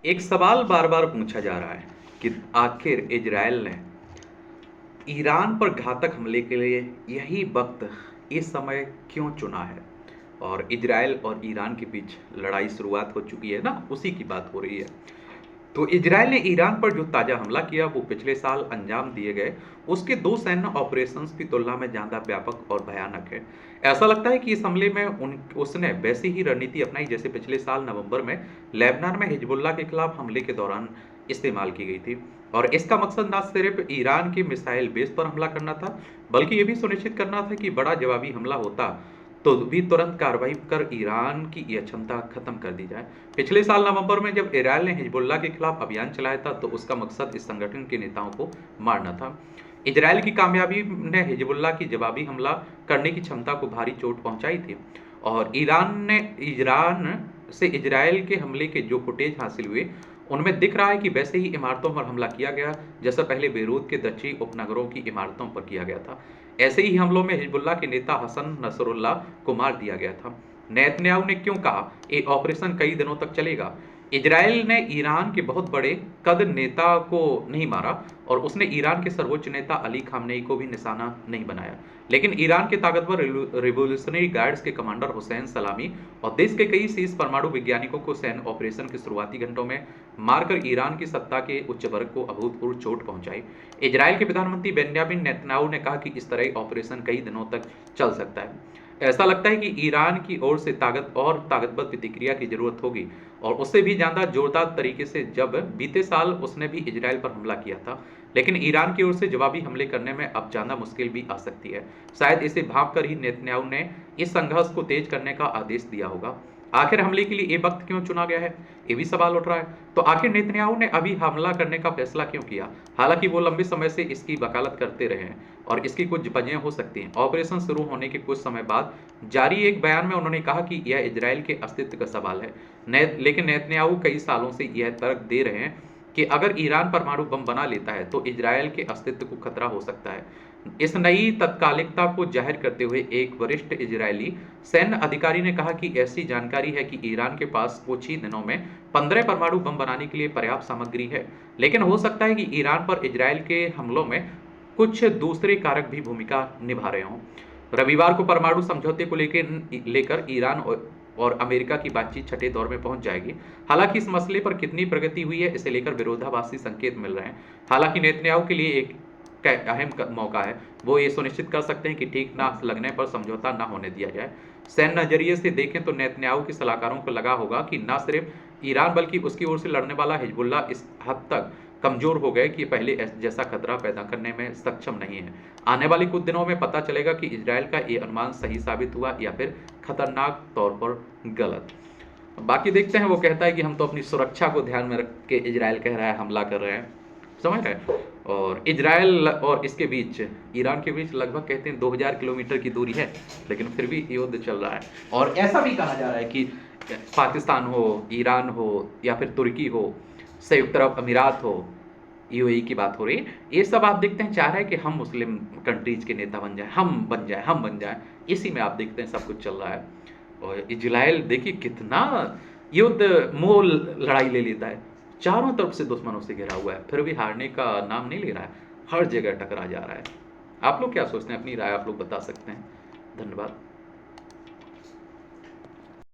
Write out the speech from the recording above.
एक सवाल बार बार पूछा जा रहा है कि आखिर इजराइल ने ईरान पर घातक हमले के लिए यही वक्त, इस समय क्यों चुना है। और इजराइल और ईरान के बीच लड़ाई शुरुआत हो चुकी है ना, उसी की बात हो रही है। तो इजराइल ने ईरान पर जो ताज़ा हमला किया वो पिछले साल अंजाम दिए गए उसके दो सैन्य ऑपरेशंस की तुलना में ज़्यादा व्यापक और भयानक है। ऐसा लगता है कि इस हमले में उसने वैसी ही रणनीति अपनाई जैसे पिछले साल नवंबर में लेबनान में हिजबुल्लाह के खिलाफ हमले के दौरान इस्तेमाल की गई थी। और इसका मकसद न सिर्फ ईरान की मिसाइल बेस पर हमला करना था, बल्कि ये भी सुनिश्चित करना था कि बड़ा जवाबी हमला होता तो भी तुरंत कार्रवाई कर ईरान की यह क्षमता खत्म कर दी जाए। पिछले साल नवंबर में जब इजराइल ने हिजबुल्लाह के खिलाफ अभियान चलाया था तो उसका मकसद इस संगठन के नेताओं को मारना था। इजराइल की कामयाबी ने हिजबुल्लाह की जवाबी हमला करने की क्षमता को भारी चोट पहुंचाई थी। और ईरान से इजराइल के हमले के जो फुटेज हासिल हुए उनमें दिख रहा है कि वैसे ही इमारतों पर हमला किया गया जैसा पहले बेरूत के दक्षिणी उपनगरों की इमारतों पर किया गया था। ऐसे ही हमलों में हिजबुल्लाह के नेता हसन नसरुल्लाह को मार दिया गया था। नेतन्याहू ने क्यों कहा ये ऑपरेशन कई दिनों तक चलेगा। इजराइल ने ईरान के बहुत बड़े कद नेता को नहीं मारा और उसने ईरान के सर्वोच्च नेता अली खामनेई को भी निशाना नहीं बनाया, लेकिन ईरान के ताकतवर रिवोल्यूशनरी गार्ड्स के कमांडर हुसैन सलामी और देश के कई शीर्ष परमाणु वैज्ञानिकों को सैन्य ऑपरेशन के शुरुआती घंटों में मारकर ईरान की सत्ता के उच्च वर्ग को अभूतपूर्व चोट पहुंचाई। इजराइल के प्रधानमंत्री बेंजामिन नेतन्याहू ने कहा कि इस तरह ऑपरेशन कई दिनों तक चल सकता है। ऐसा लगता है कि ईरान की ओर से ताकतवर प्रतिक्रिया की जरूरत होगी और उससे भी ज्यादा जोरदार तरीके से, जब बीते साल उसने भी इजराइल पर हमला किया था। लेकिन ईरान की ओर से जवाबी हमले करने में अब ज्यादा मुश्किल भी आ सकती है। शायद इसे भांप कर ही नेतन्याहू ने इस संघर्ष को तेज करने का आदेश दिया होगा। आखिर हमले के लिए ये वक्त क्यों चुना गया है, ये भी सवाल उठ रहा है। तो आखिर नेतन्याहू ने अभी हमला करने का फैसला क्यों किया। हालांकि वो लंबे समय से इसकी वकालत करते रहे हैं और इसकी कुछ वजह हो सकती हैं। ऑपरेशन शुरू होने के कुछ समय बाद जारी एक बयान में उन्होंने कहा कि यह इजराइल के अस्तित्व का सवाल है। लेकिन नेतन्याहू कई सालों से यह तर्क दे रहे हैं कि अगर ईरान परमाणु बम बना लेता है तो इजराइल के अस्तित्व को खतरा हो सकता है। इस नई तत्कालिकता को जाहिर करते हुए एक वरिष्ठ इजरायली सैन्य अधिकारी ने कहा कि ऐसी जानकारी है कि ईरान के पास कुछ ही दिनों में 15 परमाणु बम बनाने के लिए पर्याप्त सामग्री है, लेकिन हो सकता है कि ईरान पर इजराइल के हमलों में कुछ दूसरे कारक भी भूमिका निभा रहे हों। रविवार को परमाणु समझौते को लेकर ईरान और अमेरिका की बातचीत छठे दौर में पहुंच जाएगी। हालांकि इस मसले पर कितनी प्रगति हुई है इसे लेकर विरोधाभासी संकेत मिल रहे हैं। हालांकि नेतन्याहू के लिए एक अहम मौका है, वो ये सुनिश्चित कर सकते हैं कि ठीक ना लगने पर समझौता ना होने दिया जाए। सैन्य नजरिए से देखें तो नेतन्याहू के सलाहकारों को लगा होगा कि न सिर्फ ईरान बल्कि उसकी ओर से लड़ने वाला हिजबुल्लाह इस हद तक कमजोर हो गए कि पहले जैसा खतरा पैदा करने में सक्षम नहीं है। आने वाले कुछ दिनों में पता चलेगा कि इजराइल का ये अनुमान सही साबित हुआ या फिर खतरनाक तौर पर गलत। बाकी देखते हैं। वो कहता है कि हम तो अपनी सुरक्षा को ध्यान में रख के, इजराइल कह रहा है, हमला कर रहे हैं, समझ रहे। और इजराइल और इसके बीच, ईरान के बीच लगभग कहते हैं 2000 किलोमीटर की दूरी है, लेकिन फिर भी युद्ध चल रहा है। और ऐसा भी कहा जा रहा है कि पाकिस्तान हो, ईरान हो या फिर तुर्की हो, संयुक्त अरब अमीरात हो, यूएई की बात हो रही है, ये सब आप देखते हैं चाह रहे हैं कि हम मुस्लिम कंट्रीज के नेता बन जाए, हम बन जाए। इसी में आप देखते हैं सब कुछ चल रहा है। और इजराइल देखिए कितना युद्ध मोल लड़ाई ले लेता है, चारों तरफ से दुश्मनों से घिरा हुआ है, फिर भी हारने का नाम नहीं ले रहा है, हर जगह टकरा जा रहा है। आप लोग क्या सोचते हैं, अपनी राय आप लोग बता सकते हैं। धन्यवाद।